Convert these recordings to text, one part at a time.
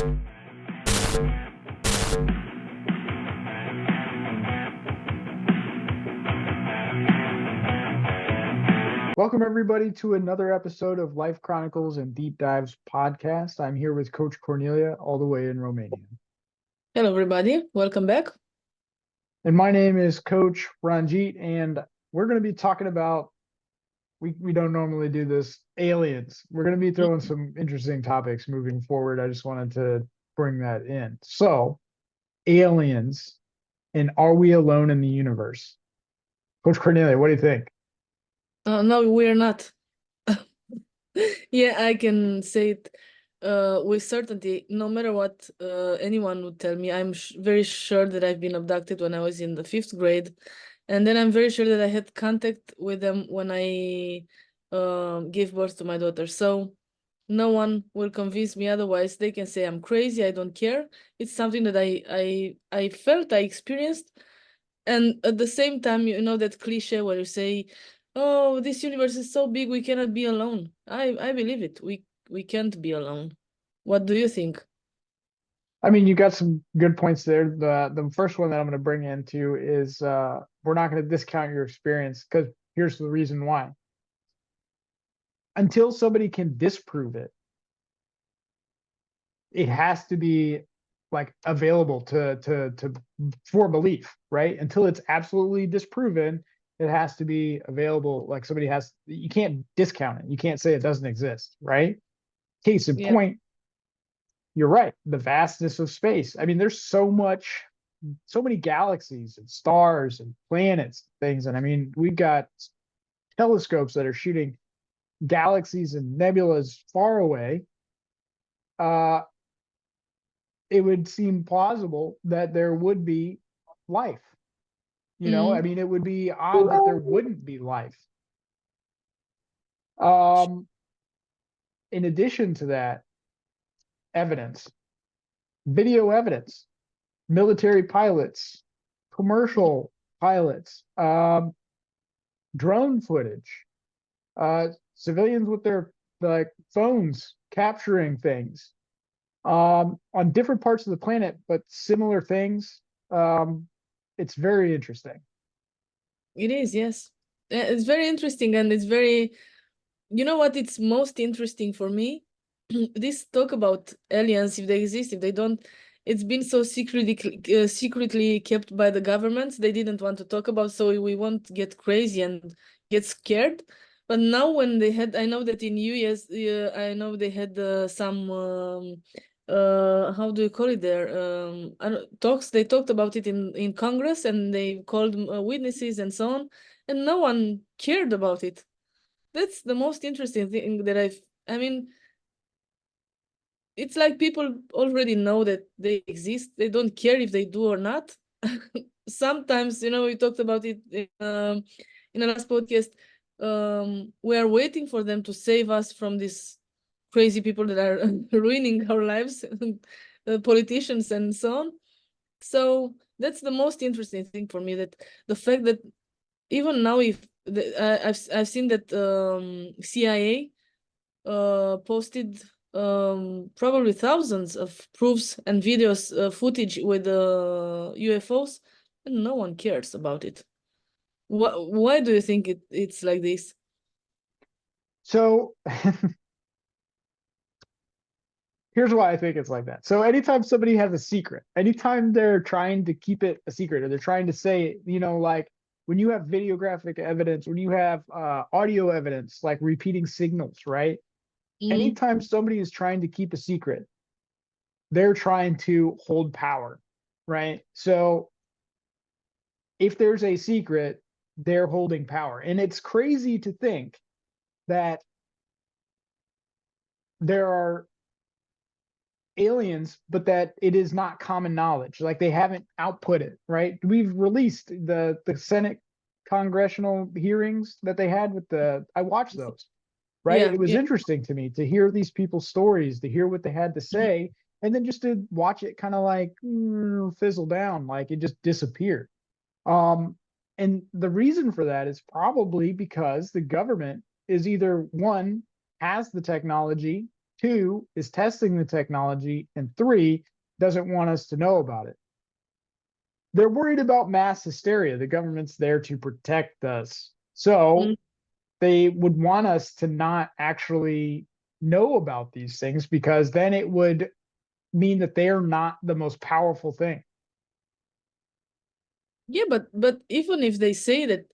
Welcome, everybody, to another episode of Life Chronicles and Deep Dives podcast. I'm here with Coach Cornelia, all the way in Romania. Hello, everybody. Welcome back. And my name is Coach Ranjit, and we're going to be talking about, we don't normally do this, aliens. We're going to be throwing some interesting topics moving forward. I just wanted to bring that in. So, aliens, and are we alone in the universe? Coach Cornelia, what do you think? No, we're not. Yeah, I can say it with certainty. No matter what anyone would tell me, I'm very sure that I've been abducted when I was in the 5th grade. And then I'm very sure that I had contact with them when I gave birth to my daughter. So no one will convince me otherwise. They can say I'm crazy. I don't care. It's something that I felt, I experienced. And at the same time, you know that cliche where you say, oh, this universe is so big, we cannot be alone. I believe it. We can't be alone. What do you think? I mean, you got some good points there. The first one that I'm going to bring into is we're not going to discount your experience, because here's the reason why. Until somebody can disprove it, it has to be like available to for belief, right? Until it's absolutely disproven, it has to be available. Like you can't discount it. You can't say it doesn't exist, right? Case in Yeah. point, you're right. The vastness of space. I mean, there's so many galaxies and stars and planets, things. And I mean, we've got telescopes that are shooting galaxies and nebulas far away. It would seem plausible that there would be life. I mean, it would be odd that there wouldn't be life. In addition to that, evidence, video evidence, military pilots, commercial pilots, drone footage, civilians with their phones capturing things on different parts of the planet, but similar things. It's very interesting. It is, yes. It's very interesting, and it's very, you know what, it's most interesting for me? This talk about aliens, if they exist, if they don't, it's been so secretly kept by the governments. They didn't want to talk about, so we won't get crazy and get scared. But now when they had, I know that in US, I know they had some how do you call it there, talks. They talked about it in Congress, and they called witnesses and so on, and no one cared about it. That's the most interesting thing that I mean, it's like people already know that they exist. They don't care if they do or not. Sometimes, we talked about it in the last podcast. We are waiting for them to save us from these crazy people that are ruining our lives, politicians and so on. So that's the most interesting thing for me, that the fact that even now, if I've seen that CIA posted probably thousands of proofs and videos, footage with UFOs, and no one cares about it. Why do you think it's like this? So here's why I think it's like that. So anytime somebody has a secret, anytime they're trying to keep it a secret, or they're trying to say, like when you have videographic evidence, when you have audio evidence, like repeating signals, right? Anytime somebody is trying to keep a secret, they're trying to hold power, right? So if there's a secret, they're holding power. And it's crazy to think that there are aliens, but that it is not common knowledge. Like they haven't output it, right? We've released the Senate congressional hearings that they had I watched those, right? Yeah, It was yeah. interesting to me to hear these people's stories, to hear what they had to say, and then just to watch it kind of like fizzle down, like it just disappeared. And the reason for that is probably because the government is either one, has the technology 2 is testing the technology, and 3 doesn't want us to know about it. They're worried about mass hysteria. The government's there to protect us. So Mm. they would want us to not actually know about these things, because then it would mean that they are not the most powerful thing. Yeah, but even if they say that,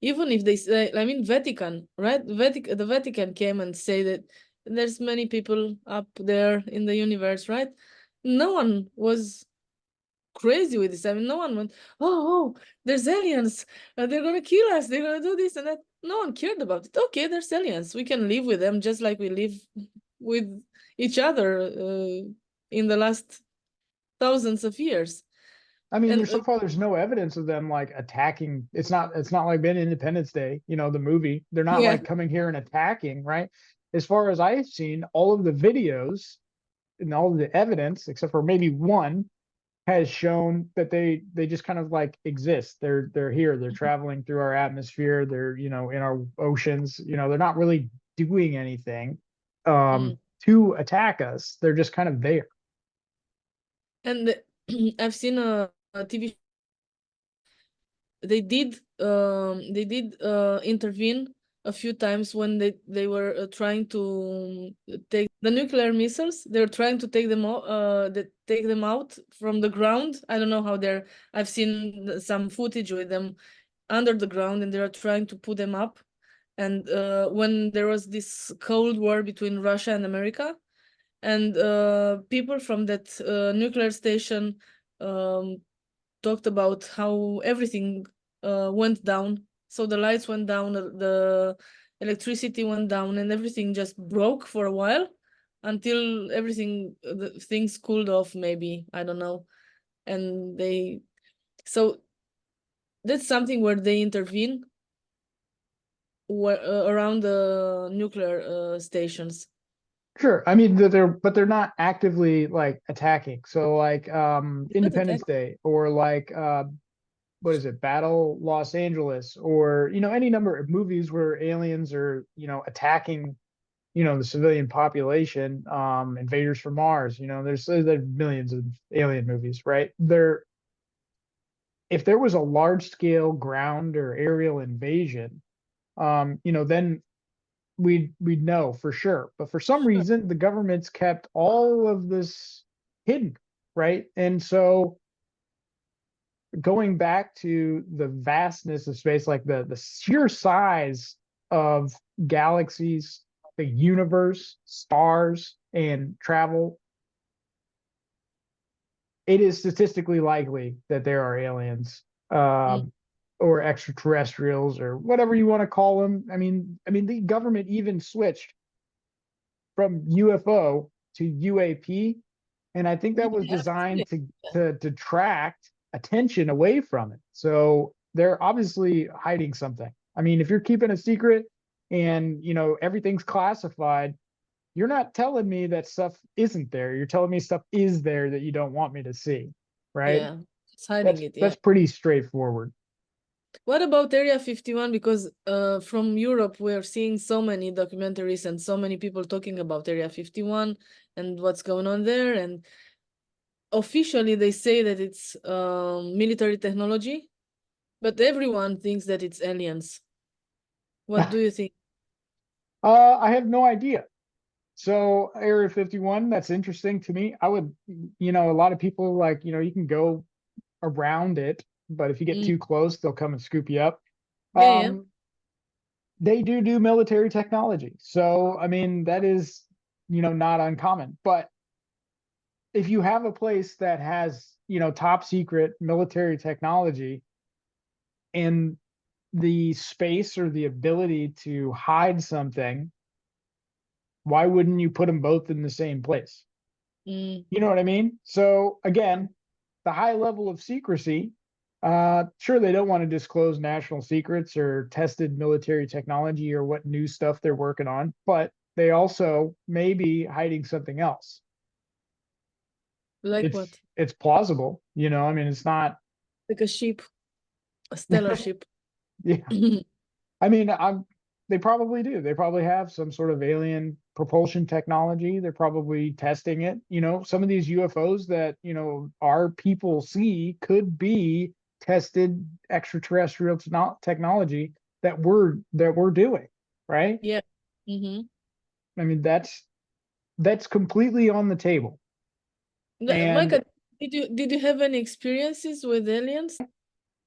even if they say, I mean, Vatican, right? The Vatican came and say that there's many people up there in the universe, right? No one was crazy with this. I mean, no one went, oh, there's aliens. They're gonna kill us. They're gonna do this and that. No one cared about it. Okay, there's aliens. We can live with them just like we live with each other in the last thousands of years. I mean, And there's so far there's no evidence of them like attacking. It's not like been Independence Day, the movie. They're not yeah, like coming here and attacking, right? As far as I've seen, all of the videos and all of the evidence, except for maybe one, has shown that they just kind of like exist. They're here. They're traveling through our atmosphere. They're in our oceans. They're not really doing anything mm. to attack us. They're just kind of there. And I've seen a TV. They did intervene a few times when they were trying to take the nuclear missiles. They were trying to take them out from the ground. I don't know how they're. I've seen some footage with them under the ground, and they are trying to put them up. And when there was this Cold War between Russia and America, and people from that nuclear station um, talked about how everything went down. So the lights went down, the electricity went down, and everything just broke for a while until things cooled off, maybe, I don't know. And so that's something where they intervene around the nuclear stations. Sure. I mean, but they're not actively like attacking. So like Not attack. Independence Day, or like what is it, Battle Los Angeles, or any number of movies where aliens are attacking the civilian population, Invaders from Mars. There's millions of alien movies, right? If there was a large scale ground or aerial invasion, then we'd know for sure. But for some reason, the government's kept all of this hidden, right? And so going back to the vastness of space, like the sheer size of galaxies, the universe, stars, and travel, it is statistically likely that there are aliens, Mm. or extraterrestrials, or whatever you want to call them. I mean, the government even switched from UFO to UAP, and I think that was Yeah, designed to detract attention away from it. So they're obviously hiding something. I mean, if you're keeping a secret and everything's classified, you're not telling me that stuff isn't there. You're telling me stuff is there that you don't want me to see, right? yeah, it's hiding That's it. Yeah. that's pretty straightforward. What about Area 51? Because from Europe, we're seeing so many documentaries and so many people talking about Area 51 and what's going on there. And officially, they say that it's military technology, but everyone thinks that it's aliens. What do you think? I have no idea. So Area 51, that's interesting to me. I would, a lot of people like, you can go around it, but if you get Mm, too close, they'll come and scoop you up. yeah, yeah. Um, they do military technology. So, I mean, that is, not uncommon. But if you have a place that has, top secret military technology and the space or the ability to hide something, why wouldn't you put them both in the same place? Mm, You know what I mean? So again, the high level of secrecy, sure, they don't want to disclose national secrets or tested military technology or what new stuff they're working on, but they also may be hiding something else. like It's what? it's plausible, I mean, it's not. Like a ship, a stellar ship. Yeah. I mean, They probably do. They probably have some sort of alien propulsion technology. They're probably testing it. Some of these UFOs that, our people see could be tested extraterrestrial technology that we're doing, right? Yeah. Mm-hmm. I mean, that's completely on the table. And Micah, did you have any experiences with aliens? Did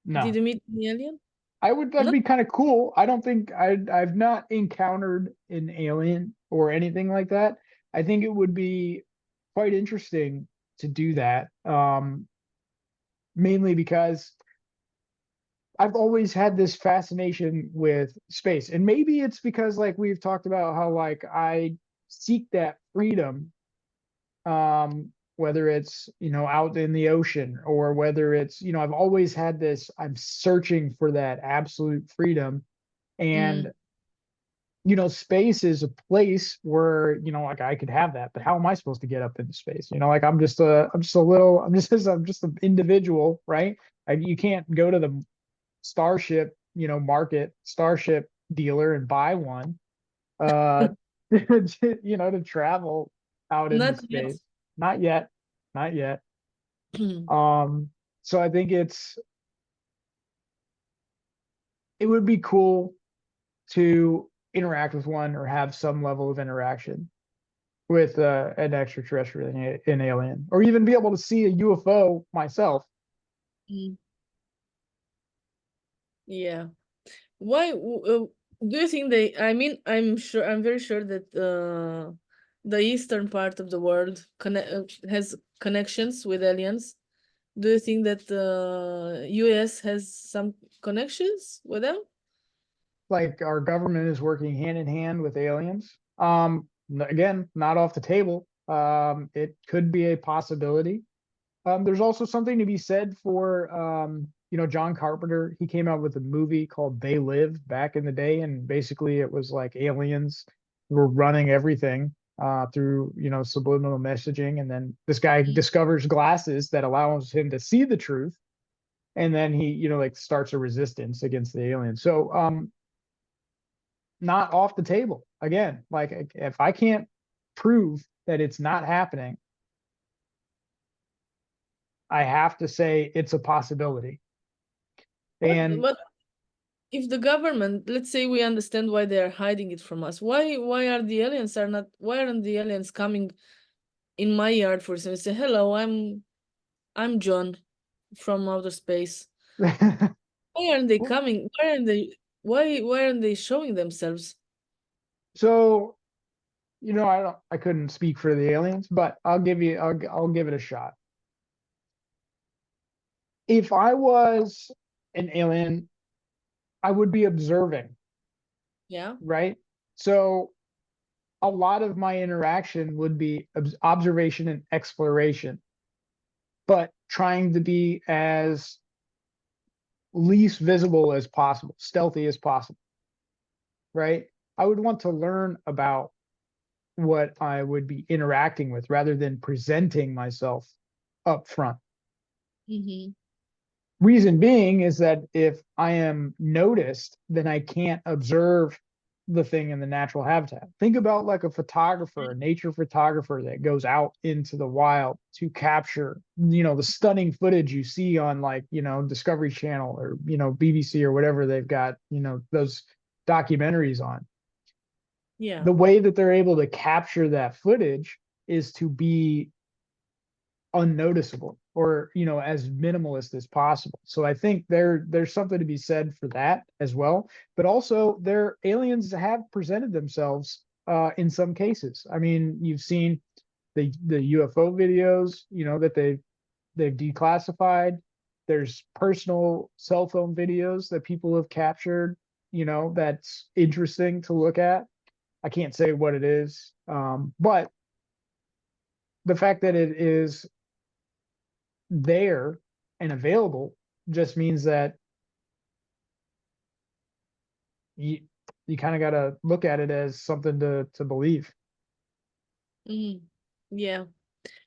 no, you meet an alien? that'd No. be kind of cool. I don't think I've not encountered an alien or anything like that. I think it would be quite interesting to do that. Mainly because I've always had this fascination with space. And maybe it's because like we've talked about how like I seek that freedom, whether it's, out in the ocean or whether it's, I've always had this, I'm searching for that absolute freedom. Mm. And space is a place where, like I could have that, but how am I supposed to get up into space? Like I'm just an individual, right? You can't go to the Starship, Starship dealer and buy one, uh, to travel out into Not yet. space. Not yet, not yet. Um, so I think it would be cool to interact with one or have some level of interaction with an extraterrestrial, an alien, or even be able to see a UFO myself. Mm. Yeah. Why do you think they? I mean, I'm very sure that the eastern part of the world has connections with aliens. Do you think that the US has some connections with them? Like our government is working hand in hand with aliens. Again, not off the table. It could be a possibility. There's also something to be said for, John Carpenter. He came out with a movie called They Live back in the day, and basically it was like aliens were running everything through, subliminal messaging. And then this guy Mm. discovers glasses that allows him to see the truth, and then he, like starts a resistance against the aliens. So, not off the table. Again, like if I can't prove that it's not happening, I have to say it's a possibility. And But if the government, let's say we understand why they are hiding it from us, why aren't the aliens coming in my yard for example, say, hello, I'm John from outer space. Why aren't they coming? Why aren't they showing themselves? so, I couldn't speak for the aliens, but I'll give it a shot. If I was an alien, I would be observing, Yeah. right? So a lot of my interaction would be observation and exploration, but trying to be as least visible as possible, stealthy as possible, right? I would want to learn about what I would be interacting with rather than presenting myself up front. Mm-hmm. Reason being is that if I am noticed, then I can't observe the thing in the natural habitat. Think about like a photographer, a nature photographer that goes out into the wild to capture, the stunning footage you see on like, Discovery Channel or, BBC or whatever they've got, those documentaries on. Yeah. The way that they're able to capture that footage is to be unnoticeable or as minimalist as possible. So I think there's something to be said for that as well. But also their aliens have presented themselves in some cases. I mean, you've seen the UFO videos, that they've declassified. There's personal cell phone videos that people have captured, that's interesting to look at. I can't say what it is, but the fact that it is there and available just means that you you kind of got to look at it as something to believe. Mm-hmm. Yeah.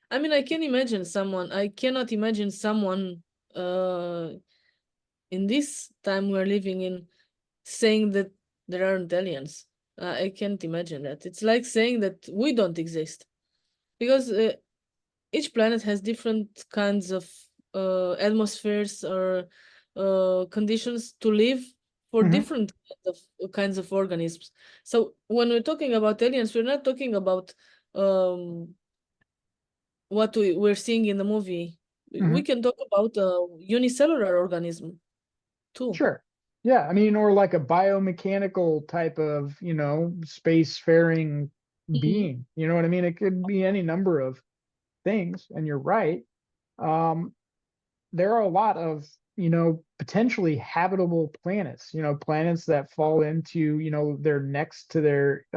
I mean, I cannot imagine someone uh in this time we're living in saying that there aren't aliens. I can't imagine that. It's like saying that we don't exist because each planet has different kinds of atmospheres or conditions to live for Hmm. different kinds of organisms. So when we're talking about aliens, we're not talking about um, what we're seeing in the movie. We Hmm. can talk about a unicellular organism too. Sure. Yeah, I mean, or like a biomechanical type of, spacefaring Hmm. being. You know what I mean? It could be any number of things, and you're right. Um, there are a lot of, potentially habitable planets, planets that fall into, they're next to their,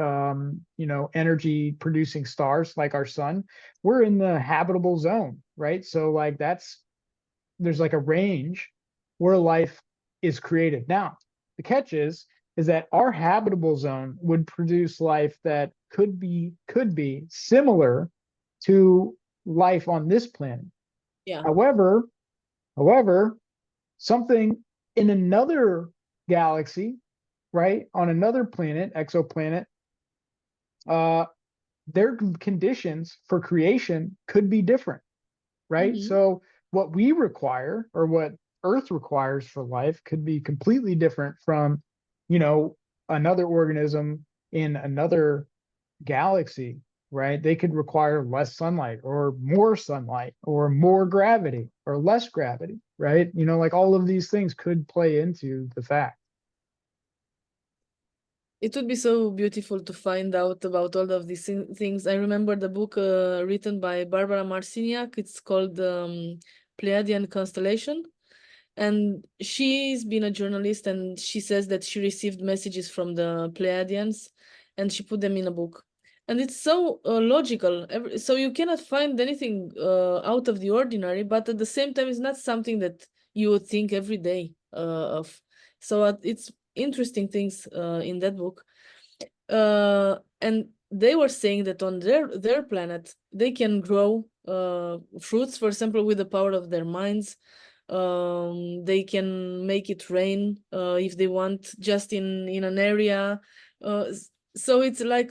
energy producing stars like our sun. We're in the habitable zone, right? So like there's like a range where life is created. Now, the catch is that our habitable zone would produce life that could be similar to life on this planet. Yeah. However, however, something in another galaxy, right, on another planet, exoplanet, uh, their conditions for creation could be different, right? Hmm. So what we require or what Earth requires for life could be completely different from, you know, another organism in another galaxy, right? They could require less sunlight or more gravity or less gravity, right? Like all of these things could play into the fact. It would be so beautiful to find out about all of these things. I remember the book written by Barbara Marciniak. It's called Pleiadian Constellation. And she's been a journalist, and she says that she received messages from the Pleiadians and she put them in a book. And it's so logical. So you cannot find anything out of the ordinary, but at the same time, it's not something that you would think every day of. So it's interesting things in that book. And they were saying that on their planet, they can grow fruits, for example, with the power of their minds. They can make it rain if they want, just in an area. So it's like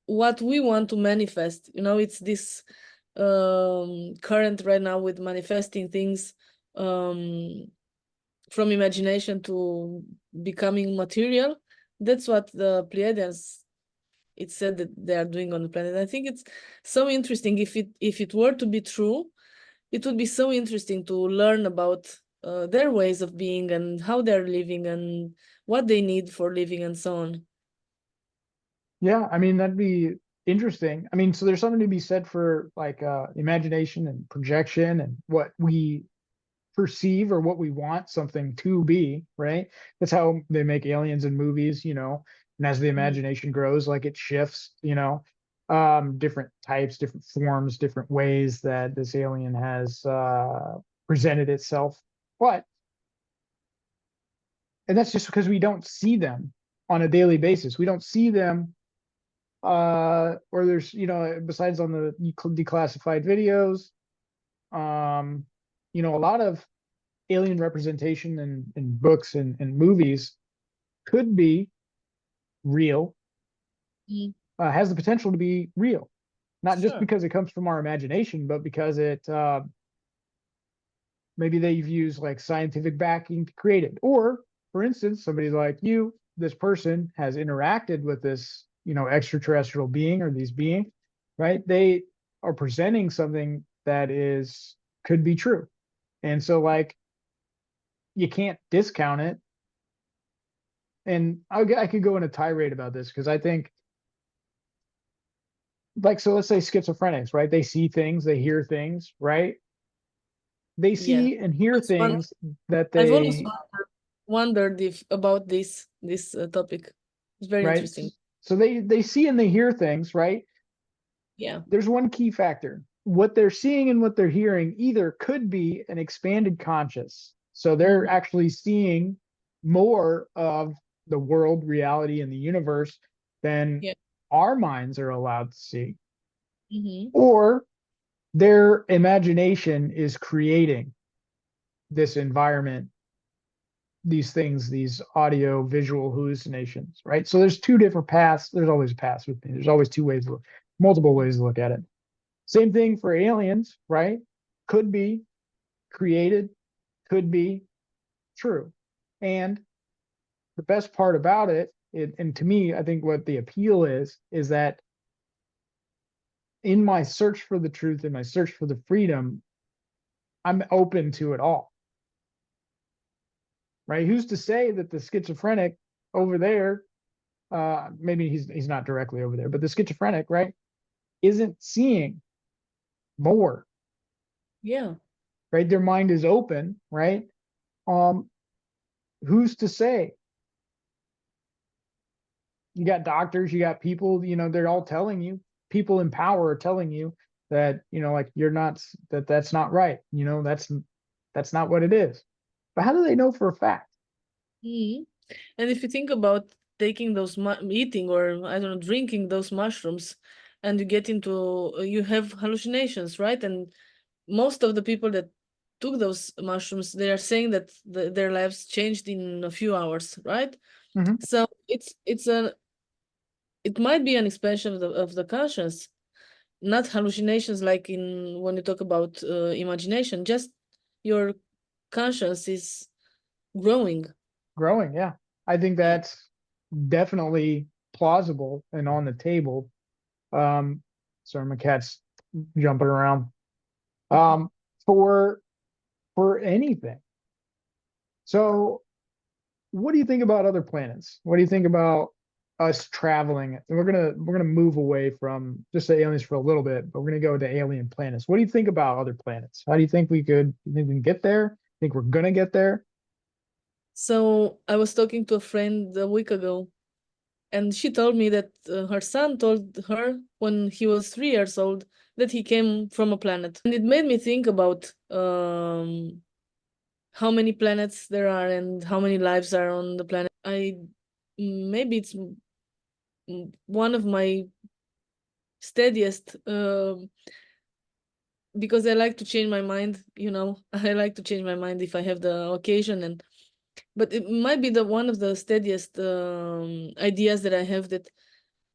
what we want to manifest. It's this current right now with manifesting things from imagination to becoming material. That's what the Pleiadians, it said that they are doing on the planet. I think it's so interesting. If it were to be true, it would be so interesting to learn about their ways of being and how they're living and what they need for living and so on. Yeah, I mean, that'd be interesting. I mean, so there's something to be said for like imagination and projection and what we perceive or what we want something to be, right? That's how they make aliens in movies, and as the Mhm. imagination grows, like it shifts, different types, different forms, different ways that this alien has presented itself. But, and that's just because we don't see them on a daily basis. We don't see them or there's, besides on the declassified videos, um, a lot of alien representation in books and movies could be real, Mm. has the potential to be real, not just Sure. because it comes from our imagination, but because maybe they've used like scientific backing to create it. Or, for instance, somebody like you, this person has interacted with this, extraterrestrial being or these beings, right? They are presenting something that could be true. And so, like, you can't discount it. And I could go in a tirade about this because I think, like, so let's say schizophrenics, right? They see things, they hear things, right? They Yeah. see and hear That's one. things that I've always they, wondered if about this topic. It's very right? interesting. So they see and they hear things, right? Yeah. There's one key factor. What they're seeing and what they're hearing either could be an expanded conscious. So they're Hmm. actually seeing more of the world, reality, and the universe than Yeah. our minds are allowed to see. Hmm. Or their imagination is creating this environment these things, these audio visual hallucinations, right? So there's two different paths. There's always a path with me. There's always two ways, multiple ways to look at it. Same thing for aliens, right? Could be created, could be true. And the best part about it, and to me, I think what the appeal is that in my search for the truth, in my search for the freedom, I'm open to it all. Right? Who's to say that the schizophrenic over there, maybe he's not directly over there, but the schizophrenic, right, isn't seeing more, Yeah. right? Their mind is open, right? Um, who's to say? You got doctors, you got people, they're all telling you, people in power are telling you that, like you're not, that's not right. That's not what it is. But how do they know for a fact? Mhm. And if you think about taking those eating or I don't know drinking those mushrooms, and you get into you have hallucinations, right? And most of the people that took those mushrooms, they are saying that their lives changed in a few hours, right? Mhm. So it might be an expansion of the conscience, not hallucinations like in when you talk about imagination. Just your conscience is growing. Growing, yeah. I think Yeah. that's definitely plausible and on the table. Um, sorry, my cat's jumping around. Um, for anything. So, what do you think about other planets? What do you think about us traveling? And we're gonna move away from just the aliens for a little bit, but we're gonna go to alien planets. What do you think about other planets? How do you think you think we can get there? Think we're gonna get there? So I was talking to a friend a week ago, and she told me that her son told her when he was 3 years old that he came from a planet, and it made me think about how many planets there are and how many lives are on the planet. Maybe it's one of my steadiest because I like to change my mind. I like to change my mind if I have the occasion, and but it might be the one of the steadiest ideas that I have, that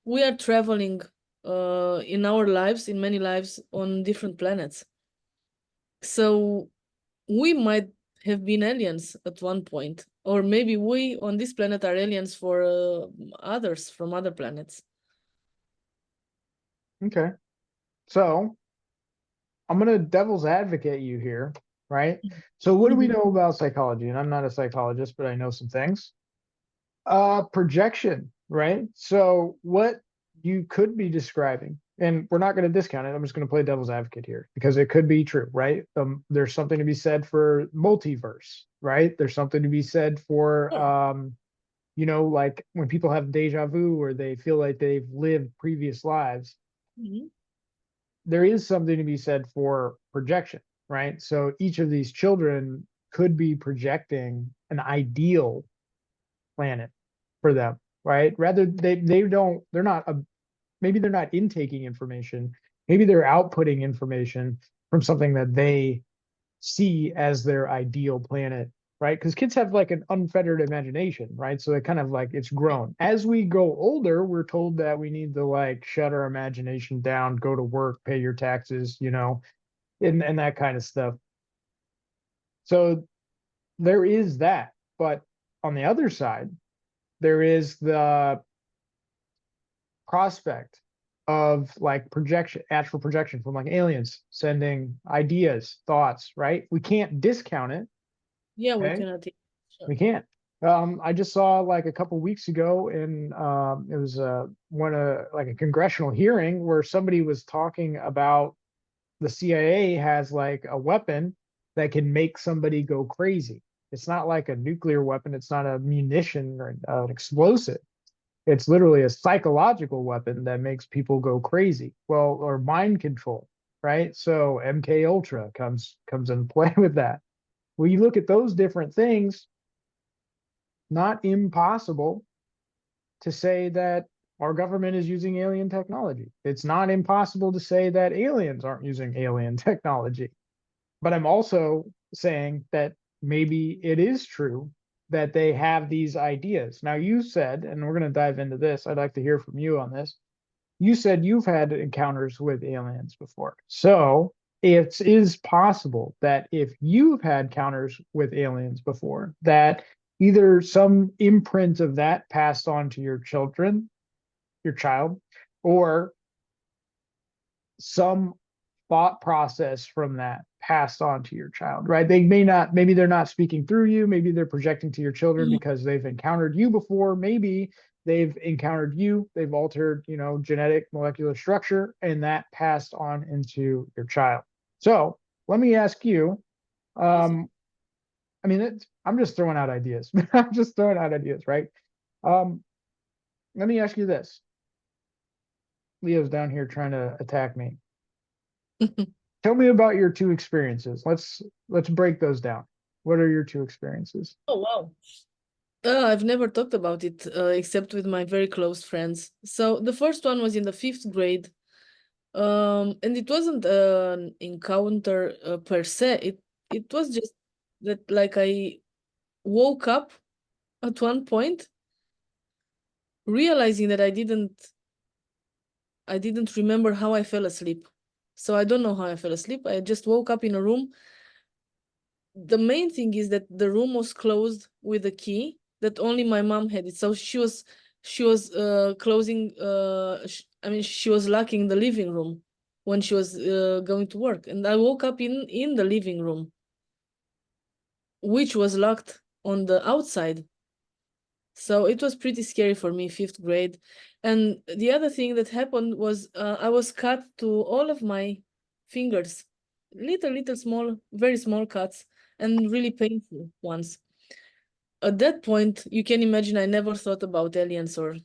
we are traveling in our lives, in many lives, on different planets. So we might have been aliens at one point, or maybe we on this planet are aliens for others from other planets. Okay. So I'm gonna devil's advocate you here, right? So what do we Mhm. know about psychology? And I'm not a psychologist, but I know some things. Projection, right? So what you could be describing, and we're not going to discount it. I'm just going to play devil's advocate here because it could be true, right? There's something to be said for multiverse, right? There's something to be said for, Sure. like when people have deja vu or they feel like they've lived previous lives, Mhm. there is something to be said for projection, right? So each of these children could be projecting an ideal planet for them, right? Rather they're not maybe they're not intaking information, maybe they're outputting information from something that they see as their ideal planet, right? Because kids have like an unfettered imagination, right? So they kind of like it's grown. As we grow older, we're told that we need to like shut our imagination down, go to work, pay your taxes, and that kind of stuff. So there is that. But on the other side, there is the prospect of like projection, astral projection from like aliens sending ideas, thoughts, right? We can't discount it. Yeah, we Okay. cannot. We Sure. can't. I just saw like a couple weeks ago in it was one like a congressional hearing where somebody was talking about the CIA has like a weapon that can make somebody go crazy. It's not like a nuclear weapon. It's not a munition or an explosive. It's literally a psychological weapon that makes people go crazy. Well, or mind control, right? So MK Ultra comes into play with that. Well, you look at those different things, not impossible to say that our government is using alien technology. It's not impossible to say that aliens aren't using alien technology. But I'm also saying that maybe it is true that they have these ideas. Now, you said, and we're going to dive into this, I'd like to hear from you on this. You said you've had encounters with aliens before. So it is possible that if you've had encounters with aliens before, that either some imprint of that passed on to your children, your child, or some thought process from that passed on to your child, right? They may not, maybe they're not speaking through you, maybe they're projecting to your children Mhm. because they've encountered you before, maybe they've encountered you, they've altered, genetic molecular structure, and that passed on into your child. So let me ask you, Crazy. um, I mean, I'm just throwing out ideas. I'm just throwing out ideas, right? Um, Let me ask you this. Leo's down here trying to attack me. Tell me about your two experiences. Let's break those down. What are your two experiences? Oh, wow. I've never talked about it except with my very close friends. So the first one was in the fifth grade, and it wasn't an encounter per se. It was just that, like, I woke up at one point, realizing that I didn't remember how I fell asleep. So I don't know how I fell asleep. I just woke up in a room. The main thing is that the room was closed with a key that only my mom had it. So she was closing I mean, she was locking the living room when she was going to work, and I woke up in the living room, which was locked on the outside. So it was pretty scary for me, fifth grade. And the other thing that happened was I was cut to all of my fingers, little small, very small cuts, and really painful ones. At that point, you can imagine I never thought about aliens, or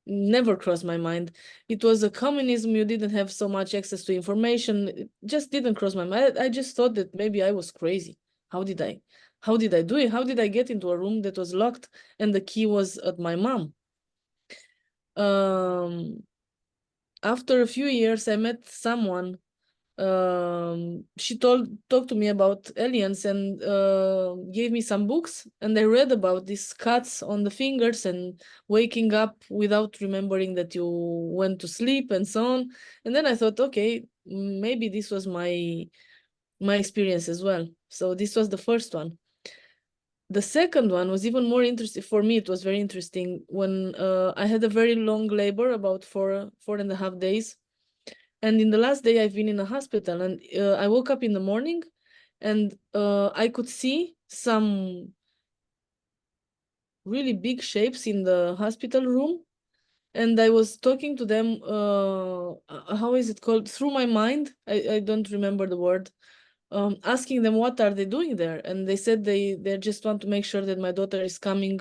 never crossed my mind. It was a communism. You didn't have so much access to information. It just didn't cross my mind. I just thought that maybe I was crazy. How did I? How did I do it? How did I get into a room that was locked and the key was at my mom? Um, After a few years, I met someone. She talked to me about aliens and gave me some books, and I read about these cuts on the fingers and waking up without remembering that you went to sleep and so on. And then I thought, okay, maybe this was my experience as well. So this was the first one. The second one was even more interesting for me. It was very interesting when I had a very long labor, about 4.5 days. And in the last day, I've been in a hospital, and I woke up in the morning, and I could see some really big shapes in the hospital room. And I was talking to them, how is it called? Through my mind. I don't remember the word. Asking them what are they doing there. And they said they just want to make sure that my daughter is coming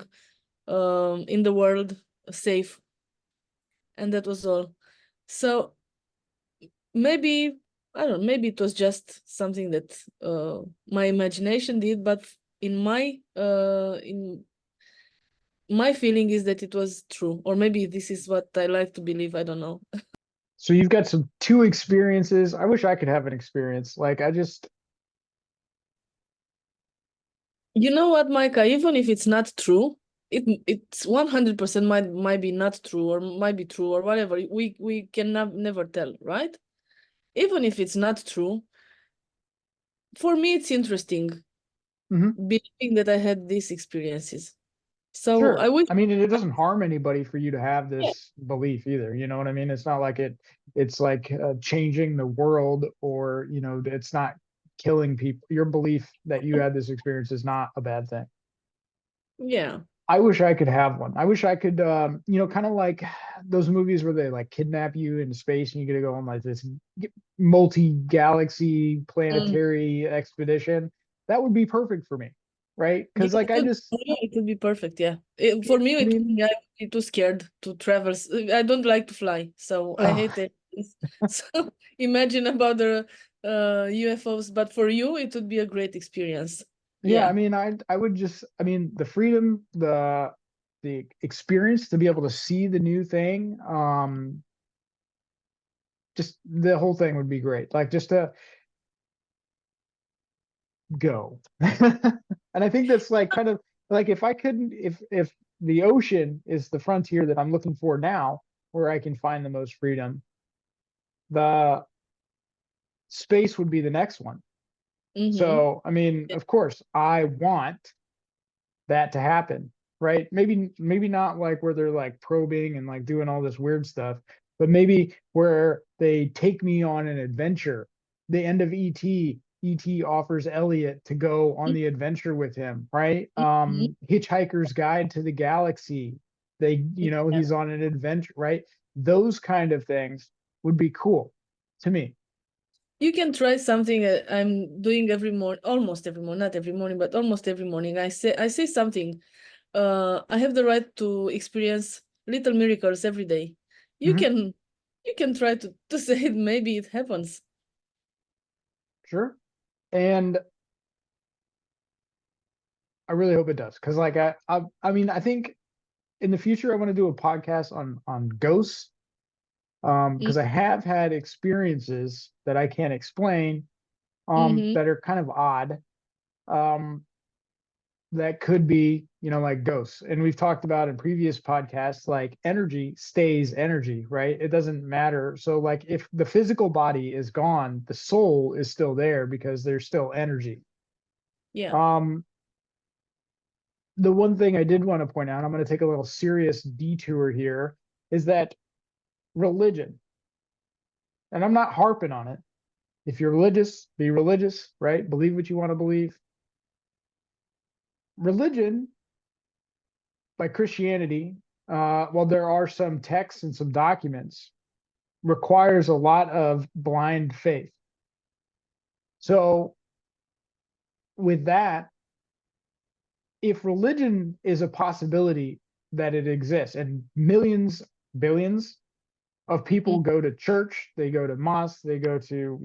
in the world safe. And that was all. So maybe, I don't know, maybe it was just something that my imagination did, but in my feeling is that it was true, or maybe this is what I like to believe. I don't know. So you've got some two experiences. I wish I could have an experience. Like I just You know what, Micah? Even if it's not true, it's 100% might be not true, or might be true, or whatever. We can never tell, right? Even if it's not true, for me it's interesting Mhm. believing that I had these experiences. So I Sure. wish. I mean, and it doesn't harm anybody for you to have this belief either. You know what I mean? It's not like it's like changing the world, or, it's not killing people. Your belief that you had this experience is not a bad thing. Yeah. I wish I could have one. I wish I could, kind of like those movies where they like kidnap you into space and you get to go on like this multi-galaxy Mm. planetary expedition. That would be perfect for me, right? Yeah, Because like I just, it would be perfect. Yeah. For me, I mean, I would be too scared to travel. I don't like to fly, so I oh, hate it. So imagine about the UFOs, but for you, it would be a great experience. yeah, I Yeah. mean, I would just, I mean, the freedom, the experience to be able to see the new thing, just the whole thing would be great. Like just to go. And I think that's like kind of like if I couldn't, if the ocean is the frontier that I'm looking for now, where I can find the most freedom, the space would be the next one. Mm-hmm. So, I mean, of course, I want that to happen, right? Maybe not like where they're like probing and like doing all this weird stuff, but maybe where they take me on an adventure. The end of ET offers Elliot to go on the adventure with him, right? Mm-hmm. Hitchhiker's Guide to the Galaxy. They, Yeah. he's on an adventure, right? Those kind of things would be cool to me. You can try something I'm doing every morning, almost every morning, not every morning, but almost every morning. I say something. I have the right to experience little miracles every day. You Mhm. can you can try to say it, maybe it happens. Sure. And I really hope it does. Because like I mean, I think in the future I want to do a podcast on ghosts. Because I have had experiences that I can't explain, Mm-hmm. that are kind of odd, um, that could be, like ghosts. And we've talked about in previous podcasts, like energy stays energy, right? It doesn't matter. So like if the physical body is gone, the soul is still there because there's still energy. Yeah, Um, the one thing I did want to point out, I'm going to take a little serious detour here, is that religion, and I'm not harping on it. If you're religious, be religious, right? Believe what you want to believe. Religion, by Christianity, while there are some texts and some documents, requires a lot of blind faith. So, with that, if religion is a possibility that it exists, and millions, billions of people mm, go to church, they go to mosque, they go to,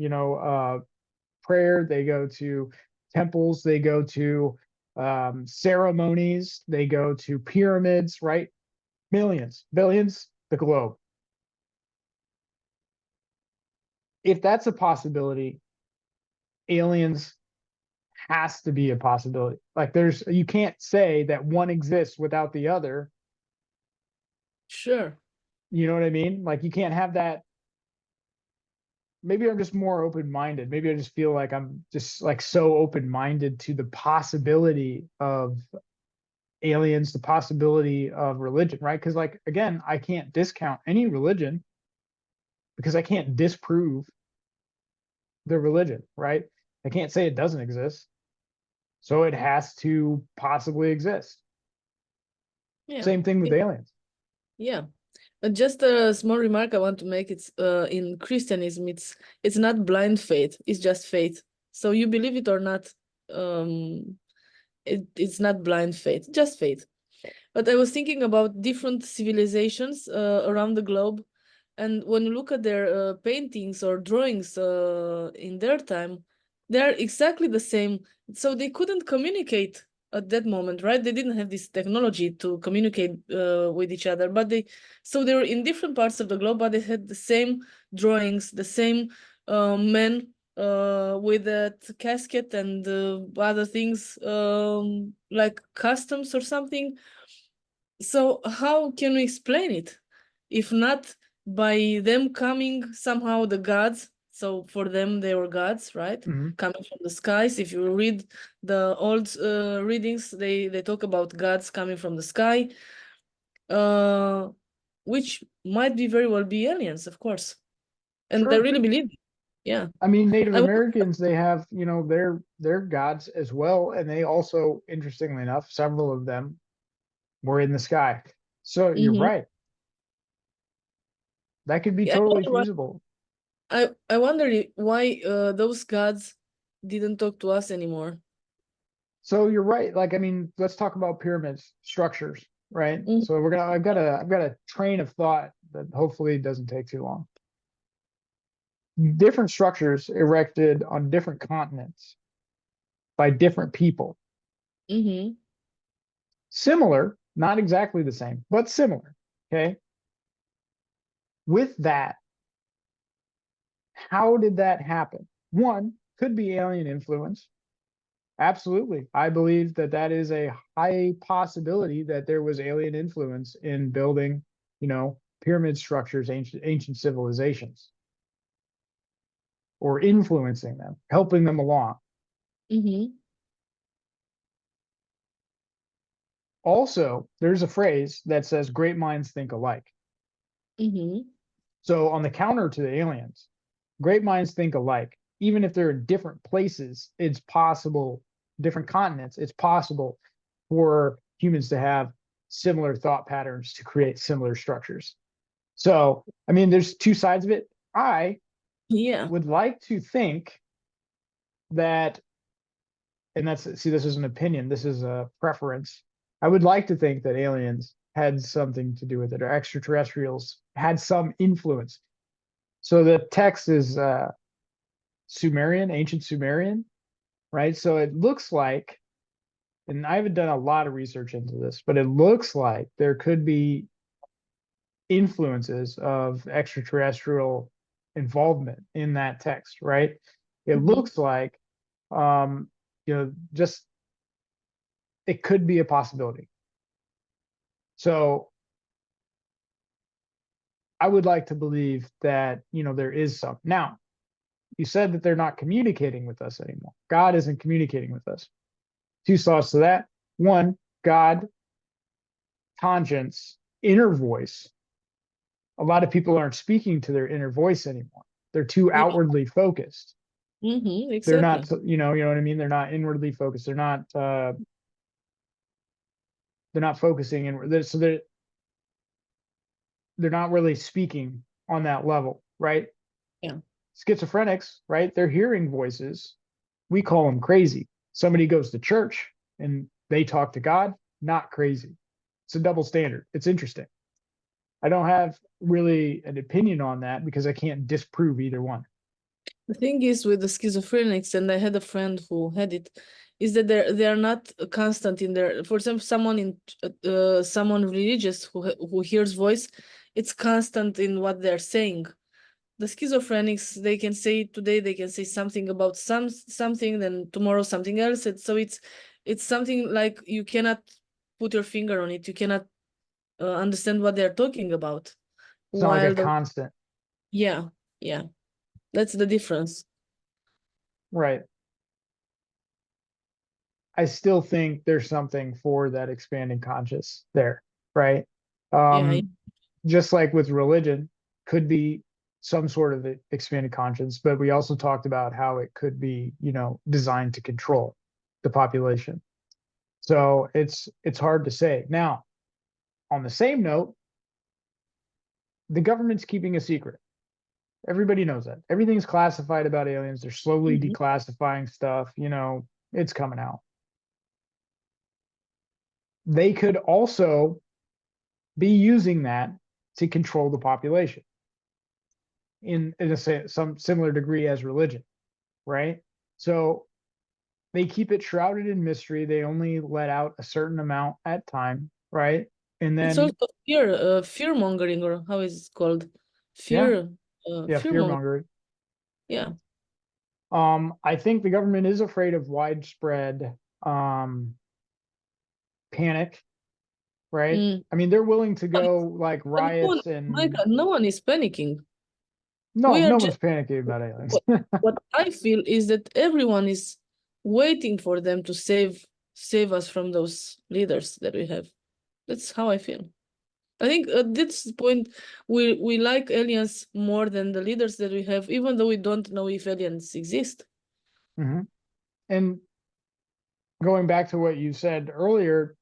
prayer, they go to temples, they go to ceremonies, they go to pyramids, right? Millions, billions, the globe. If that's a possibility, aliens has to be a possibility. Like you can't say that one exists without the other. sure. You know what I mean? Like you can't have that. Maybe I'm just more open-minded. Maybe I just feel like I'm just like so open-minded to the possibility of aliens, the possibility of religion, right? Because like again, I can't discount any religion because I can't disprove the religion, right? I can't say it doesn't exist. So it has to possibly exist. Yeah. Same thing with It- aliens. yeah. Just a small remark I want to make. It's in Christianism, it's not blind faith, it's just faith. So you believe it or not, um, it's not blind faith, just faith. But I was thinking about different civilizations around the globe, and when you look at their paintings or drawings in their time, they're exactly the same. So they couldn't communicate at that moment, right? They didn't have this technology to communicate with each other, but they were in different parts of the globe, but they had the same drawings, the same men with that casket and other things, like customs or something. So how can we explain it? If not by them coming somehow the gods. So for them they were gods, right? Mm-hmm. Coming from the skies. If you read the old readings, they talk about gods coming from the sky, uh, which might be very well be aliens, of course. And I Sure. really believe it. Yeah. I mean, Native I wonder, Americans, they have, their gods as well. And they also, interestingly enough, several of them were in the sky. So you're mhm. right. That could be I totally wonder feasible. I wonder why those gods didn't talk to us anymore. So you're right. Like, I mean, let's talk about pyramids, structures, right? Mhm. So I've got a train of thought that hopefully doesn't take too long. Different structures erected on different continents by different people. Mhm. Similar, not exactly the same, but similar. Okay. With that, how did that happen? One could be alien influence. Absolutely. I believe that that is a high possibility that there was alien influence in building, pyramid structures, ancient civilizations, or influencing them, helping them along. Mm-hmm. Also, there's a phrase that says great minds think alike. Mm-hmm. So on the counter to the aliens, great minds think alike. Even if they're in different places, it's possible, different continents, it's possible for humans to have similar thought patterns to create similar structures. So, I mean, there's two sides of it. I Yeah. would like to think that, and see, this is an opinion, this is a preference. I would like to think that aliens had something to do with it, or extraterrestrials had some influence. So the text is Sumerian, ancient Sumerian, right? So it looks like, and I haven't done a lot of research into this, but it looks like there could be influences of extraterrestrial involvement in that text, right? It Mm-hmm. looks like, just it could be a possibility. So I would like to believe that, there is some. Now, you said that they're not communicating with us anymore. God isn't communicating with us. Two thoughts to that. One, God, conscience, inner voice. A lot of people aren't speaking to their inner voice anymore. They're too Yeah. outwardly focused. Mm-hmm. They're not, Exactly. you know what I mean? They're not inwardly focused. They're not focusing inward. So they're not really speaking on that level, right? Yeah. Schizophrenics, right? They're hearing voices. We call them crazy. Somebody goes to church and they talk to God, not crazy. It's a double standard. It's interesting. I don't have really an opinion on that because I can't disprove either one. The thing is with the schizophrenics, and I had a friend who had it, is that they are not constant in their. For example, someone religious who hears voice, it's constant in what they're saying. The schizophrenics, they can say today they can say something about something, then tomorrow something else. It's something like you cannot put your finger on it. You cannot understand what they're talking about. It's not like a While the constant, yeah, yeah, that's the difference. right? I still think there's something for that expanding conscious there, right? Yeah. Um, just like with religion, could be some sort of expanded conscience, but we also talked about how it could be, designed to control the population. So it's hard to say. Now, on the same note, the government's keeping a secret. Everybody knows that. Everything's classified about aliens. They're slowly Mhm. declassifying stuff, it's coming out. They could also be using that to control the population in some similar degree as religion, right? So they keep it shrouded in mystery. They only let out a certain amount at time, right? And It's then, also fear mongering, or how is it called? yeah, yeah, Fear fear mongering. mongering. Yeah. I think the government is afraid of widespread um, panic, right? Mm. I mean, they're willing to But go like but no one, riots and Michael, no one is panicking. no, We are no just one's panicking about aliens. what I feel is that everyone is waiting for them to save us from those leaders that we have. That's how I feel. I think at this point we like aliens more than the leaders that we have, even though we don't know if aliens exist. Mhm. And going back to what you said earlier,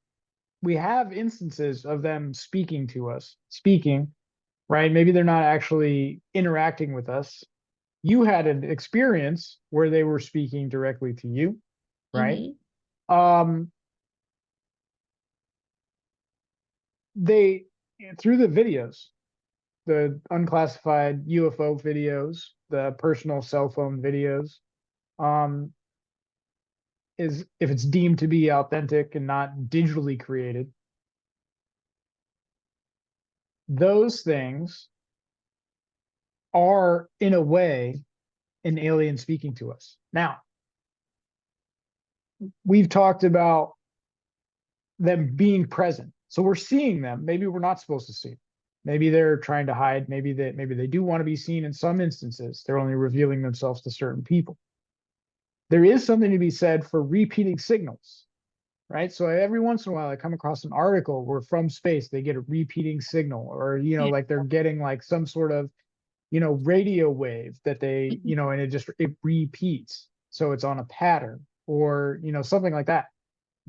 we have instances of them speaking to us, speaking, right? Maybe they're not actually interacting with us. You had an experience where they were speaking directly to you, right? Mm-hmm. Um, they through the videos, the unclassified UFO videos, the personal cell phone videos, um, is if it's deemed to be authentic and not digitally created, those things are in a way an alien speaking to us. Now, we've talked about them being present. So we're seeing them. Maybe we're not supposed to see. Maybe they're trying to hide. Maybe they do want to be seen in some instances. They're only revealing themselves to certain people. There is something to be said for repeating signals, right? So every once in a while, I come across an article where from space they get a repeating signal, or Yeah. like they're getting like some sort of radio wave that they Mhm. and it repeats, so it's on a pattern, or something like that.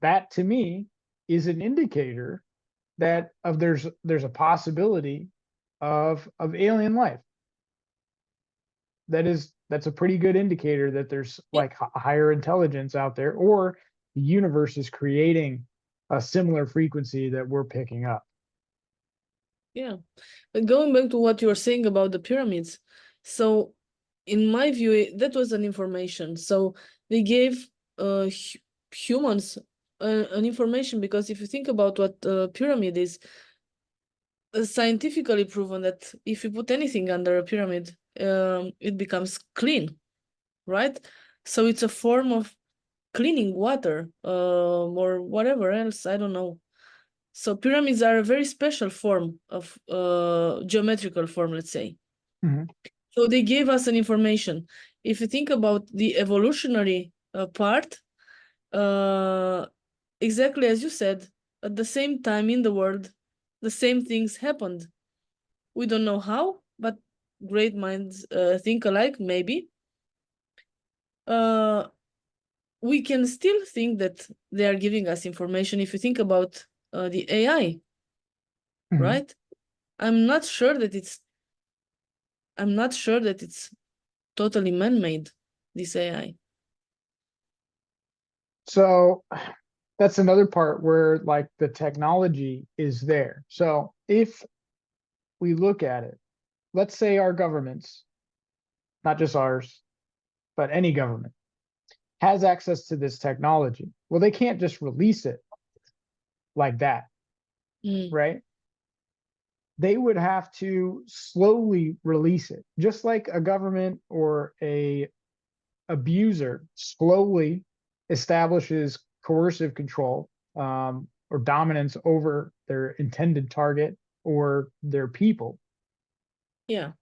That to me is an indicator that of there's a possibility of alien life. That's a pretty good indicator that there's Yeah. like higher intelligence out there, or the universe is creating a similar frequency that we're picking up. Yeah. But going back to what you were saying about the pyramids, so in my view, that was an information. So they gave humans an information, because if you think about what a pyramid is, scientifically proven that if you put anything under a pyramid, it becomes clean, right? So it's a form of cleaning water, or whatever else, I don't know. So pyramids are a very special form of geometrical form, let's say. Mhm. So they gave us an information. If you think about the evolutionary part, uh, exactly as you said, at the same time in the world, the same things happened. We don't know how, but great minds think alike, maybe. Uh, we can still think that they are giving us information if you think about the AI, Mhm. right? I'm not sure that it's I'm not sure that it's totally man-made, this AI. So that's another part where like the technology is there. So if we look at it, let's say our governments, not just ours, but any government, has access to this technology. Well, they can't just release it like that, Mm, right? They would have to slowly release it, just like a government or a abuser slowly establishes coercive control, or dominance over their intended target or their people. yeah.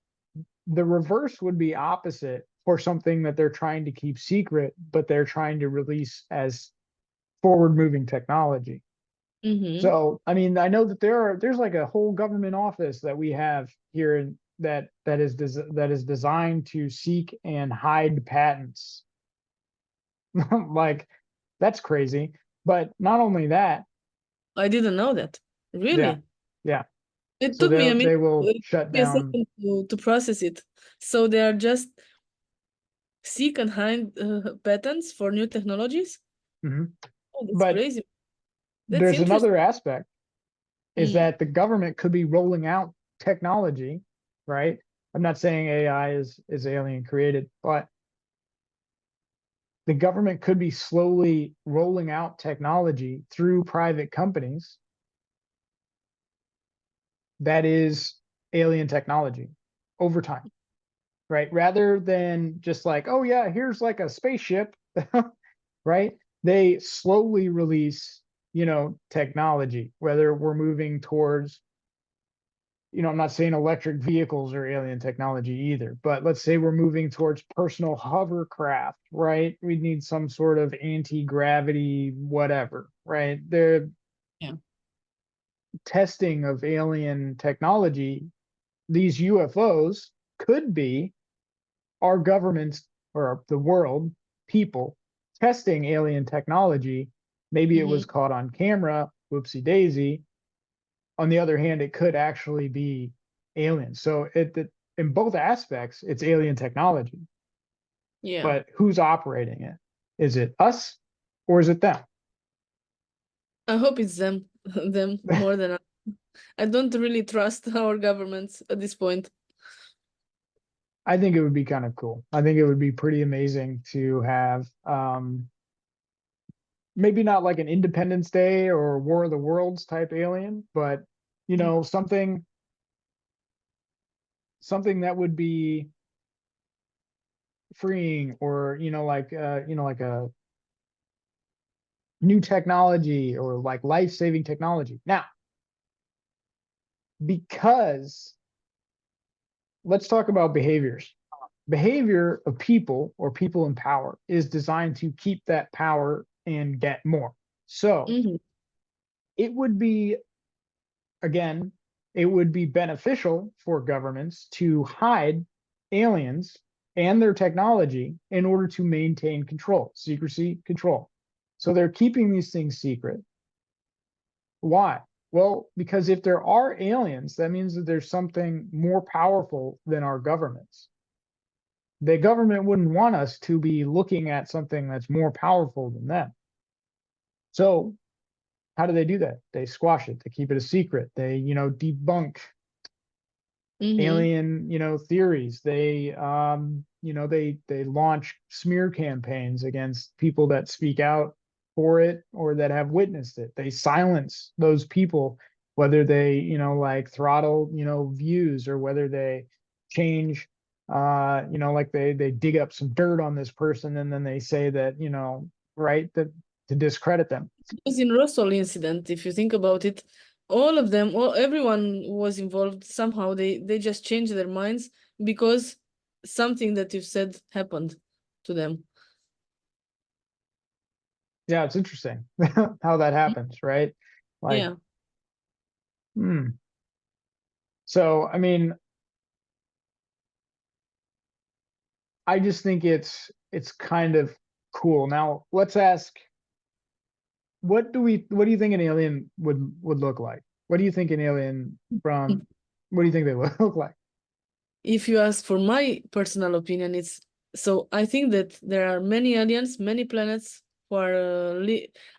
The reverse would be opposite for something that they're trying to keep secret, but they're trying to release as forward moving technology. Mm-hmm. So, I mean, I know that there's like a whole government office that we have here that is designed to seek and hide patents. Like, that's crazy. But not only that, I didn't know that. yeah, Really? yeah. It So took me a they minute, will it shut took me a down. second to process it. So they are just seek and hide patents for new technologies? Mhm. Oh, that's But crazy. That's there's interesting. another aspect, is Mm, that the government could be rolling out technology, right? I'm not saying AI is alien created, but the government could be slowly rolling out technology through private companies that is alien technology over time, right? Rather than just like, oh yeah, here's like a spaceship, right? They slowly release, technology, whether we're moving towards, I'm not saying electric vehicles are alien technology either, but let's say we're moving towards personal hovercraft, right? We need some sort of anti-gravity, whatever, right? The yeah. testing of alien technology, these UFOs could be our governments or the world people testing alien technology. Maybe it Mm-hmm. was caught on camera, whoopsie daisy. On the other hand, it could actually be alien. So in both aspects, it's alien technology. Yeah. But who's operating it? Is it us or is it them? I hope it's them, them more than us. I don't really trust our governments at this point. I think it would be kind of cool. I think it would be pretty amazing to have, maybe not like an Independence Day or War of the Worlds type alien, but something that would be freeing, or like new technology or like life-saving technology. Now, because let's talk about behaviors. Behavior of people or people in power is designed to keep that power and get more. So Hmm. it would be, again, it would be beneficial for governments to hide aliens and their technology in order to maintain control, secrecy, control. So they're keeping these things secret. Why? Well, because if there are aliens, that means that there's something more powerful than our governments. The government wouldn't want us to be looking at something that's more powerful than them. So how do they do that? They squash it. They keep it a secret. They, debunk Hmm. alien, theories. They, they launch smear campaigns against people that speak out for it or that have witnessed it. They silence those people, whether they, like throttle, views, or whether they change, like they dig up some dirt on this person and then they say that, right, that to discredit them. Because in Russell incident, if you think about it, all of them, everyone was involved somehow. They just changed their minds because something that you've said happened to them. Yeah, it's interesting how that happens, right? Like, Yeah. hmm. So, I mean, I just think it's kind of cool. Now, let's ask, what do you think an alien would look like? What do you think an alien from what do you think they would look like? If you ask for my personal opinion, it's so I think that there are many aliens, many planets who are.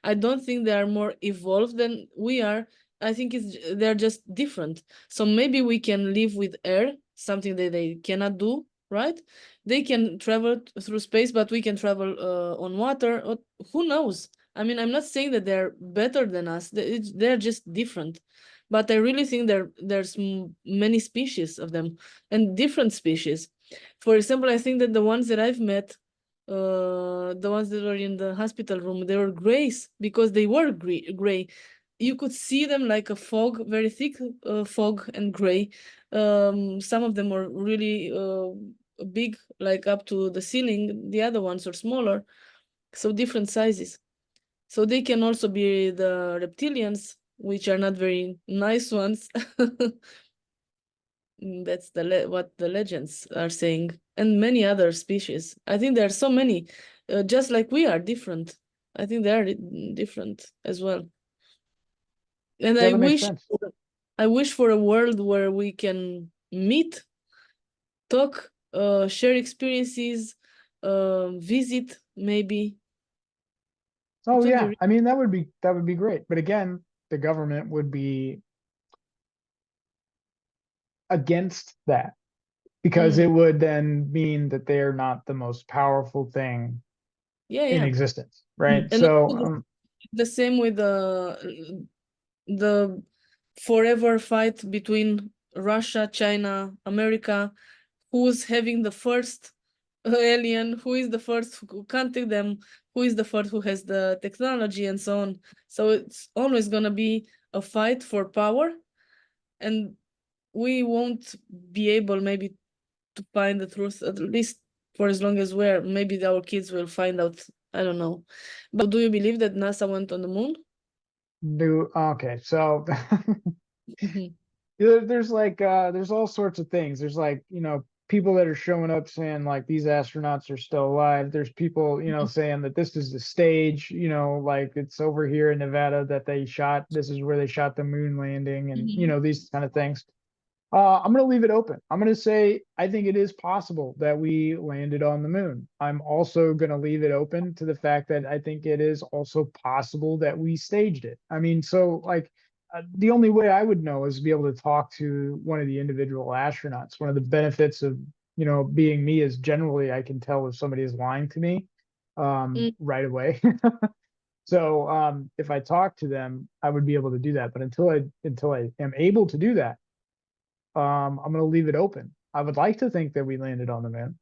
I don't think they are more evolved than we are. I think they're just different. So maybe we can live with air, something that they cannot do, right? They can travel through space, but we can travel on water. Or, who knows? I mean, I'm not saying that they're better than us. They're just different. But I really think there's many species of them and different species. For example, I think that the ones that I've met, the ones that were in the hospital room, they were grays because they were gray. You could see them like a fog, very thick fog and gray. Some of them were really big, like up to the ceiling. The other ones are smaller, so different sizes. So they can also be the reptilians, which are not very nice ones. That's what the legends are saying, and many other species. I think there are so many, just like we are different. I think they are different as well. And Yeah, that makes sense. I wish for a world where we can meet, talk, share experiences, visit, maybe. It Oh would be. yeah. I mean, that would be great. But again, the government would be against that because it Mm, would then mean that they're not the most powerful thing yeah, in yeah. existence, right? And So, also the same with the forever fight between Russia, China, America, who's having the first alien, who is the first who contact them, who is the first who has the technology, and so on. So it's always gonna be a fight for power, and we won't be able maybe to find the truth, at least for as long as we're, maybe our kids will find out. I don't know. But do you believe that NASA went on the moon? do okay. So Mhm. there's like there's all sorts of things. There's like, people that are showing up saying like these astronauts are still alive. There's people, saying that this is the stage, like it's over here in Nevada that they shot, this is where they shot the moon landing, and Mhm. these kind of things. I'm going to leave it open. I'm going to say I think it is possible that we landed on the moon. I'm also going to leave it open to the fact that I think it is also possible that we staged it. I mean, so like the only way I would know is be able to talk to one of the individual astronauts. One of the benefits of, being me is generally I can tell if somebody is lying to me Mm. right away. So if I talk to them, I would be able to do that. But until I am able to do that, I'm going to leave it open. I would like to think that we landed on the moon.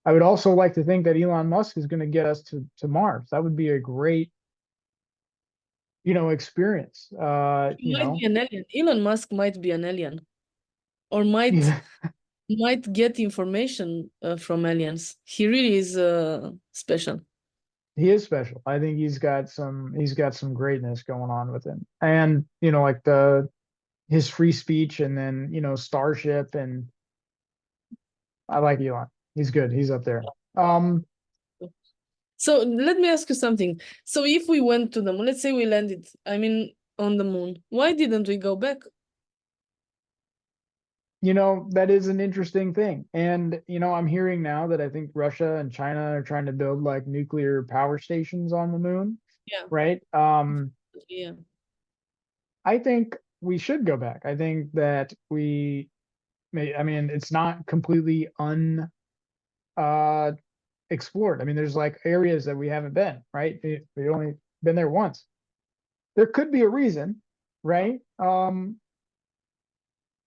I would also like to think that Elon Musk is going to get us to Mars. That would be a great experience. He might be an alien. Elon Musk might be an alien, or might Yeah, might get information from aliens. He really is special. he is special. I think he's got some greatness going on with him. And, like his free speech and then, Starship, and I like Elon. He's good. He's up there. Um, So let me ask you something. So if we went to the moon, let's say we landed, I mean, on the moon, why didn't we go back? that is an interesting thing. And, I'm hearing now that I think Russia and China are trying to build like nuclear power stations on the moon, Yeah, right? yeah. I think we should go back. I think that I mean, it's not completely uh explored. I mean, there's like areas that we haven't been, right? We only been there once. There could be a reason, right?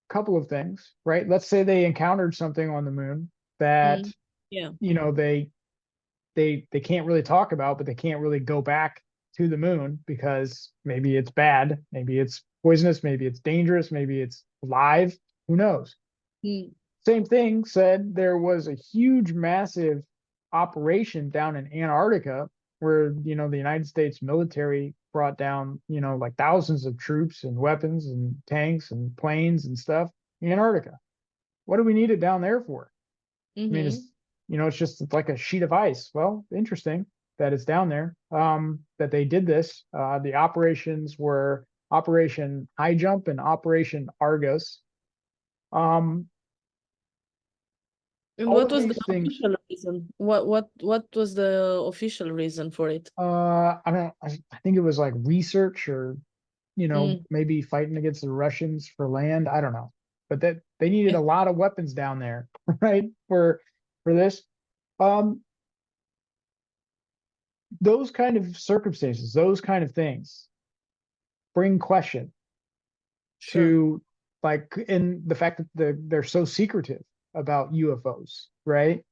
Couple of things, right? Let's say they encountered something on the moon that, Mm, yeah. they can't really talk about, but they can't really go back to the moon because maybe it's bad, maybe it's poisonous, maybe it's dangerous, maybe it's live, who knows? Mm, Same thing said there was a huge, massive operation down in Antarctica where, the United States military brought down, like thousands of troops and weapons and tanks and planes and stuff in Antarctica. What do we need it down there for? I mean, mm-hmm. it's just like a sheet of ice. Well, interesting that it's down there. That they did this. The operations were Operation High Jump and Operation Argus. Um, And all what of was the these things. official reason? What was the official reason for it? I don't. I think it was like research or Mm, maybe fighting against the Russians for land. I don't know, but that they needed yeah. a lot of weapons down there, right? For this. Um, those kind of circumstances, those kind of things bring question Sure. to, like, in the fact that they're so secretive about UFOs, right?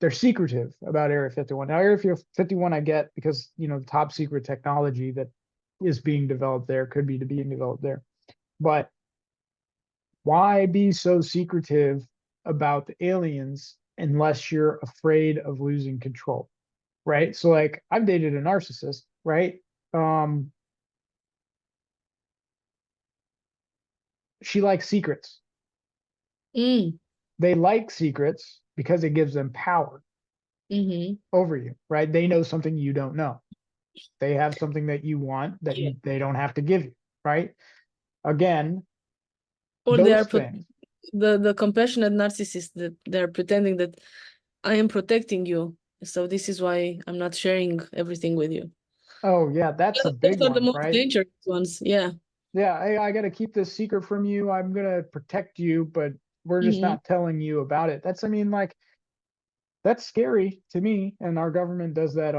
They're secretive about Area 51. Now, Area 51, I get because, the top secret technology that is being developed there could be being developed there. But why be so secretive about the aliens unless you're afraid of losing control, right? So, like, I've dated a narcissist, right? Um, she likes secrets. Mm, They like secrets because it gives them power mm-hmm. over you, right? They know something you don't know. They have something that you want that Yeah. they don't have to give you, right? Again, Or they are those things. the compassionate narcissist that they're pretending that I am protecting you. So this is why I'm not sharing everything with you. Oh yeah, that's a big Those are the one, most right? dangerous ones. Yeah. Yeah, I got to keep this secret from you. I'm gonna protect you, but we're just Mm-hmm. not telling you about it. I mean, like, that's scary to me. And our government does that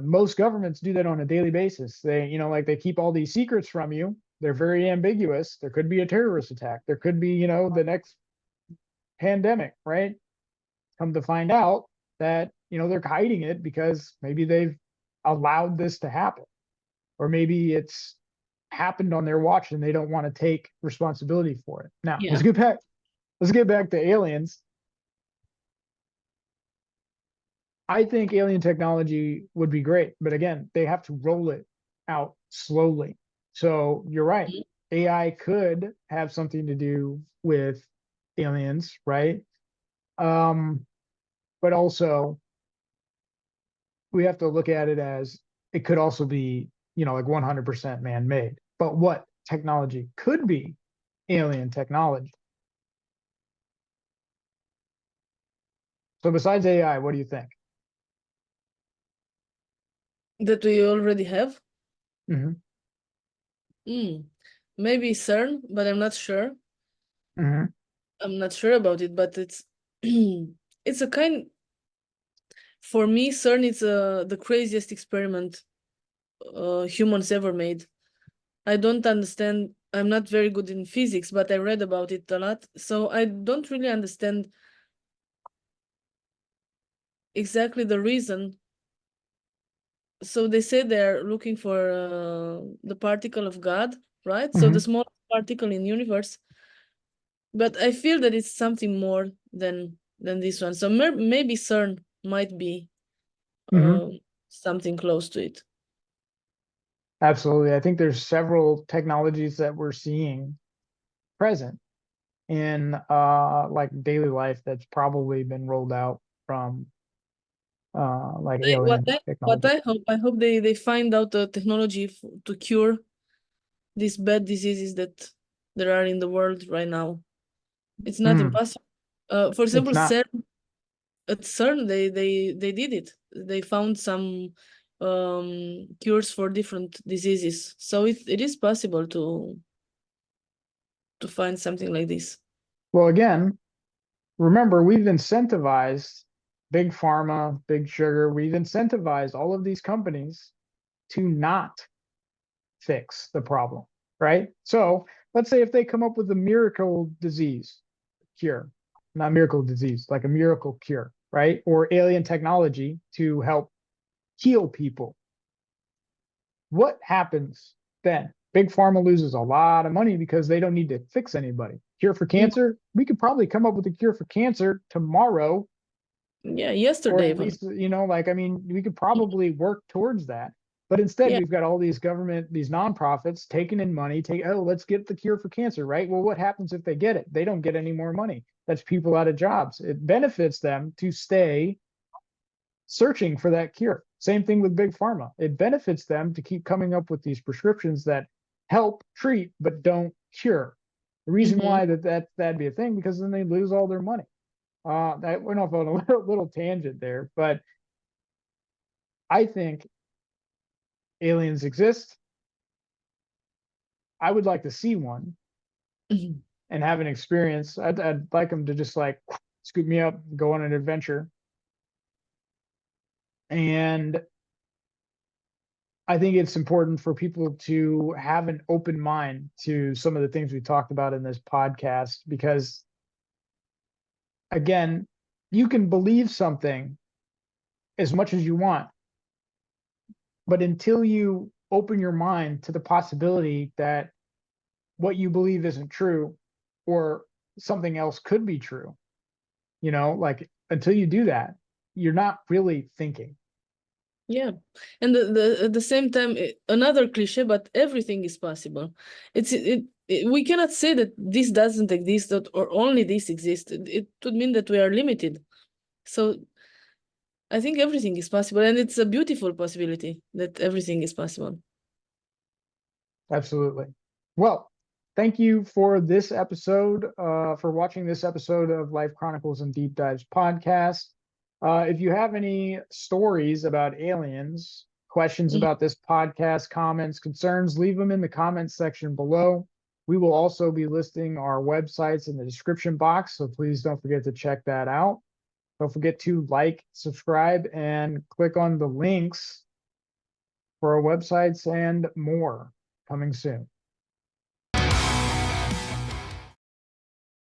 most governments do that on a daily basis. They, like, they keep all these secrets from you. They're very ambiguous. There could be a terrorist attack. There could be, the next pandemic, right? Come to find out that, they're hiding it because maybe they've allowed this to happen, or maybe it's happened on their watch and they don't want to take responsibility for it. Now, Yeah. let's get back to aliens. I think alien technology would be great, but again, they have to roll it out slowly. So you're right. AI could have something to do with aliens, right? Um, but also we have to look at it as it could also be, like 100% man-made. But what technology could be alien technology? So besides AI, what do you think? That we already have. Hmm. Mm. Maybe CERN, but I'm not sure. Hmm. I'm not sure about it, but it's it's a kind for me, CERN is the craziest experiment humans ever made. I don't understand. I'm not very good in physics, but I read about it a lot. So I don't really understand exactly the reason so they say they're looking for the particle of God, right? So the smallest particle in universe. But I feel that it's something more than this one. So maybe CERN might be something close to it. Absolutely. I think there's several technologies that we're seeing present in like daily life that's probably been rolled out from like What alien I technology. I hope they find out the technology to cure these bad diseases that there are in the world right now. It's not impossible. For It's example, not. at CERN, they did it. They found some cures for different diseases. So it is possible to find something like this. Well, again, remember, we've incentivized big pharma, big sugar, we've incentivized all of these companies to not fix the problem, right? So let's say if they come up with a miracle disease cure, not miracle disease, like a miracle cure, right? Or alien technology to help heal people. What happens then? Big pharma loses a lot of money because they don't need to fix anybody. Cure for cancer? We could probably come up with a cure for cancer tomorrow, Yeah, or yesterday at even. least, like, I mean, we could probably work towards that. But instead, Yeah. we've got all these government, these nonprofits taking in money, let's get the cure for cancer, right? Well, what happens if they get it? They don't get any more money. That's people out of jobs. It benefits them to stay searching for that cure. Same thing with big pharma. It benefits them to keep coming up with these prescriptions that help treat but don't cure. The reason why that'd be a thing, because then they lose all their money. That went off on a little tangent there, but I think aliens exist. I would like to see one Mhm. and have an experience. I'd like them to just like scoop me up, go on an adventure. And I think it's important for people to have an open mind to some of the things we talked about in this podcast, because again, you can believe something as much as you want, but until you open your mind to the possibility that what you believe isn't true or something else could be true, like until you do that, you're not really thinking. Yeah, and at the same time, another cliche, but everything is possible. We cannot say that this doesn't exist or only this exists. It would mean that we are limited. So I think everything is possible, and it's a beautiful possibility that everything is possible. Absolutely. Well, thank you for this episode, for watching this episode of Life Chronicles and Deep Dives podcast. If you have any stories about aliens, questions Mhm. about this podcast, comments, concerns, leave them in the comments section below. We will also be listing our websites in the description box, so please don't forget to check that out. Don't forget to like, subscribe, and click on the links for our websites and more coming soon.